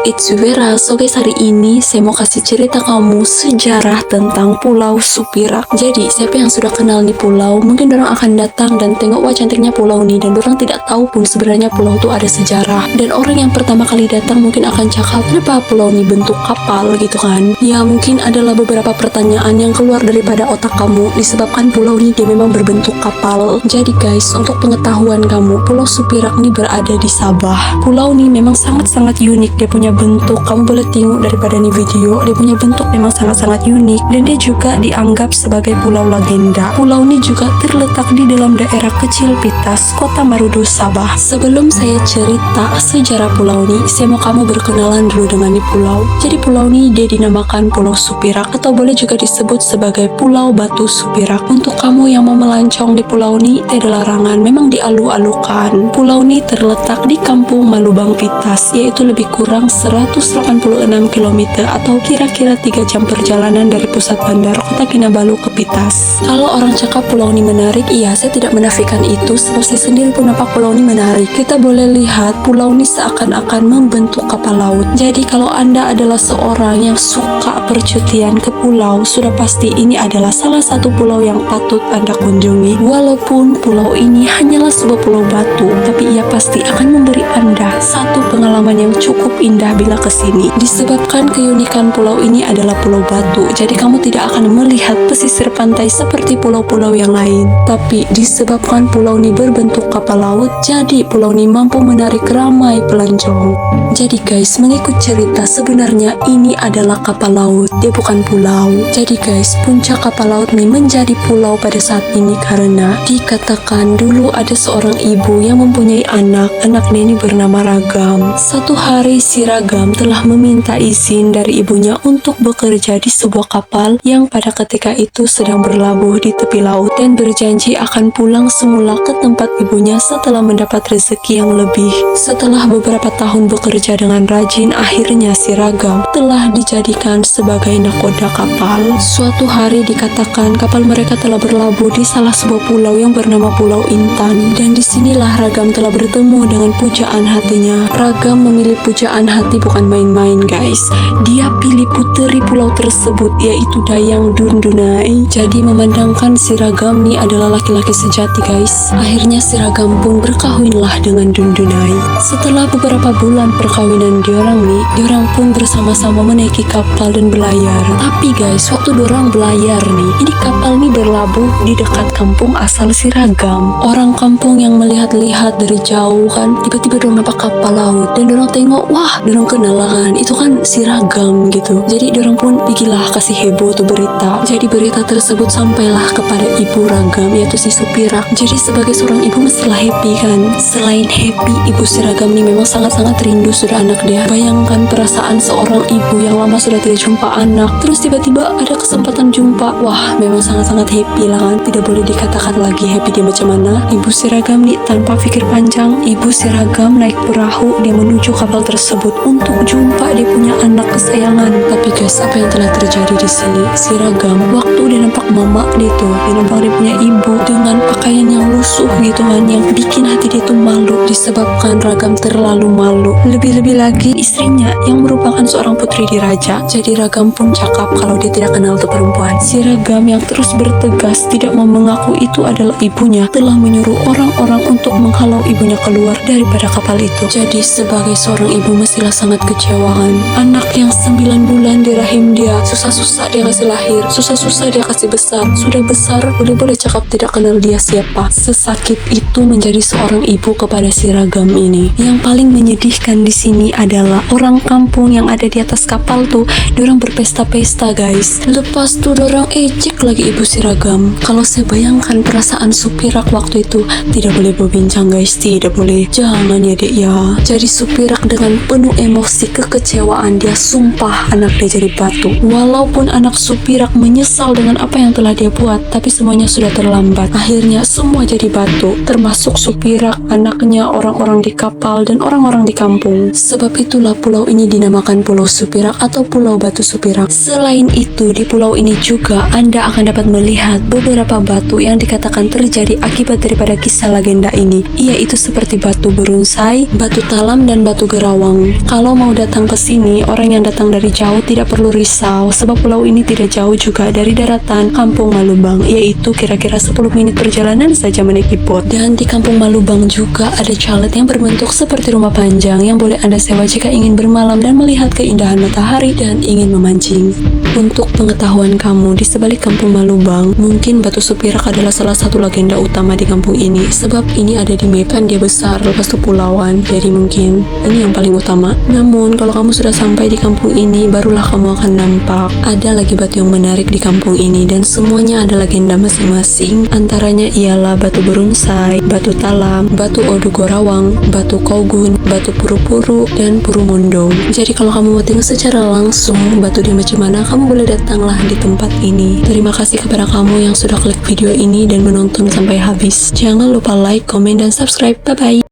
it's Vera. So guys, hari ini saya mau kasih cerita kamu sejarah tentang Pulau Supirak. Jadi siapa yang sudah kenal nih pulau, mungkin orang akan datang dan tengok wah cantiknya pulau nih, dan orang tidak tahu pun sebenarnya pulau itu ada sejarah. Dan orang yang pertama kali datang mungkin akan cakap, kenapa pulau ini bentuk kapal gitu kan. Ya mungkin adalah beberapa pertanyaan yang keluar daripada otak kamu disebabkan pulau ini dia memang berbentuk kapal. Jadi guys, untuk pengetahuan kamu, Pulau Supirak ini berada di Sabah. Pulau ini memang sangat-sangat unik, dia punya bentuk, kamu boleh tengok daripada nih video, dia punya bentuk memang sangat-sangat unik, dan dia juga dianggap sebagai pulau legenda. Pulau ini juga terletak di dalam daerah kecil Pitas, Kota Marudu, Sabah. Sebelum saya cerita sejarah pulau ini, saya mau kamu berkenalan dulu dengan nih pulau. Jadi pulau ini dia dinamakan Pulau Supirak, atau boleh juga disebut sebagai Pulau Batu Supirak. Untuk kamu yang mau melancong di pulau ini, tidak larangan, memang dialu-alukan. Pulau ini terletak di Kampung Malubang Pitas, yaitu lebih kurang 186 km atau kira-kira 3 jam perjalanan dari pusat bandar Kota Kinabalu ke Pitas. Kalau orang cakap pulau ini menarik, iya saya tidak menafikan itu, sebab saya sendiri pun nampak pulau ini menarik. Kita boleh lihat pulau ini seakan-akan membentuk kapal laut. Jadi kalau Anda adalah seorang yang suka percutian ke pulau, sudah pasti ini adalah salah satu pulau yang patut Anda kunjungi. Walaupun pulau ini hanyalah sebuah pulau batu, tapi ia pasti akan memberi Anda satu pengalaman yang cukup indah bila kesini. Disebabkan keunikan pulau ini adalah pulau batu, jadi kamu tidak akan melihat pesisir pantai seperti pulau-pulau yang lain. Tapi disebabkan pulau ini berbentuk kapal laut, jadi pulau ini mampu menarik ramai pelancong. Jadi guys, mengikut cerita, sebenarnya ini adalah kapal laut, dia bukan pulau. Jadi guys, puncak kapal laut ini menjadi pulau pada saat ini karena dikatakan dulu ada seorang ibu yang mempunyai anaknya ini bernama Ragam. Satu hari si Ragam telah meminta izin dari ibunya untuk bekerja di sebuah kapal yang pada ketika itu sedang berlabuh di tepi laut, dan berjanji akan pulang semula ke tempat ibunya setelah mendapat rezeki yang lebih. Setelah beberapa tahun bekerja dengan rajin, akhirnya si Ragam telah dijadikan sebagai nakoda kapal. Suatu hari dikatakan kapal mereka telah berlabuh di salah sebuah pulau yang bernama Pulau Intan, dan disinilah Ragam telah bertemu dengan pujaan hatinya. Ragam memilih pujaan hati bukan main-main guys, dia pilih puteri pulau tersebut, yaitu Dayang Dundunai. Jadi memandangkan si Ragam ini adalah laki-laki sejati guys. Akhirnya si Ragam pun berkahwinlah dengan Dundunai. Setelah beberapa bulan perkawinan diorang pun bersama-sama menaiki kapal dan berlayar. Tapi guys, waktu diorang berlayar nih, ini kapal nih berlabuh di dekat kampung asal si Ragam. Orang kampung yang melihat-lihat dari jauh kan, tiba-tiba diorang nampak kapal laut, dan diorang tengok, wah diorang kenal kan, itu kan si Ragam gitu. Jadi diorang pun pergilah kasih heboh tuh berita. Jadi berita tersebut sampailah kepada ibu Ragam, yaitu si Supirak. Jadi sebagai seorang ibu mestilah happy kan. Selain happy, ibu si Ragam ini memang sangat-sangat rindu sudah anak dia. Bayangkan perasaan seorang ibu yang lama sudah tidak jumpa anak, terus tiba-tiba ada kesempatan jumpa, wah memang sangat-sangat happy lah kan. Tidak boleh dikatakan lagi happy dia macam mana. Ibu si Ragam nih tanpa pikir panjang, ibu si Ragam naik perahu, dia menuju kapal tersebut untuk jumpa dia punya anak kesayangan. Tapi guys, apa yang telah terjadi di sini? Si Ragam waktu dia nampak mama dia tuh, dia nampak dia punya ibu dengan pakaian yang lusuh gitu kan, yang bikin hati dia tuh malu. Disebabkan Ragam terlalu malu, lebih-lebih lagi istrinya yang merupakan seorang putri diraja. Jadi Ragam pun cakap kalau dia tidak kenal tuh perempuan. Si Ragam yang terus bertegas tidak mau mengaku itu adalah ibunya, telah menyuruh orang-orang untuk menghalau ibunya keluar daripada kapal itu. Jadi sebagai seorang ibu mestilah sangat kecewaan. Anak yang 9 bulan di rahim dia, susah-susah dia kasih lahir, susah-susah dia kasih besar, sudah besar boleh-boleh cakap tidak kenal dia siapa. Sesakit itu menjadi seorang ibu kepada si Ragam ini. Yang paling menyedihkan di sini adalah orang kampung yang ada di atas kapal tuh, diorang berpesta-pesta guys. Lepas tuh diorang ejek lagi ibu si Ragam. Kalau saya bayangkan perasaan Supirak waktu itu, tidak boleh berbincang guys, tidak boleh, jangan ya dek ya. Jadi Supirak dengan penuh emosi kekecewaan, dia sumpah anak dia jadi batu. Walaupun anak Supirak menyesal dengan apa yang telah dia buat, tapi semuanya sudah terlambat. Akhirnya semua jadi batu, termasuk Supirak, anaknya, orang-orang di kapal, dan orang-orang di kampung. Sebab itulah pulau ini dinamakan Pulau Supirak atau Pulau Batu Supirak. Selain itu, di pulau ini juga Anda akan dapat melihat beberapa batu yang dikatakan terjadi akibat daripada kisah legenda ini, yaitu seperti batu berunsai, batu talam, dan batu gerawang. Kalau mau datang ke sini, orang yang datang dari jauh tidak perlu risau, sebab pulau ini tidak jauh juga dari daratan Kampung Malubang, yaitu kira-kira 10 menit perjalanan saja menaiki bot. Dan di Kampung Malubang juga ada chalet yang berbentuk seperti rumah panjang yang boleh Anda sewa jika ingin bermalam dan melihat keindahan matahari dan ingin memancing. Untuk pengetahuan kamu, di sebalik Kampung Malubang, mungkin Batu Supirak adalah salah satu legenda utama di kampung ini, sebab ini ada di map kan dia besar, lepas itu pulauan, jadi mungkin ini yang paling utama. Namun, kalau kamu sudah sampai di kampung ini, barulah kamu akan nampak ada lagi batu yang menarik di kampung ini, dan semuanya ada legenda masing-masing. Antaranya ialah batu berunsai, batu talam, batu odugorawang, batu kogun, batu puru-puru, dan purumundo. Jadi kalau kamu mau tengok secara langsung batu dia macam mana, kamu boleh datanglah di tempat ini. Terima kasih kepada kamu yang sudah klik video ini dan menonton sampai habis. Jangan lupa like, komen, dan subscribe. Bye-bye.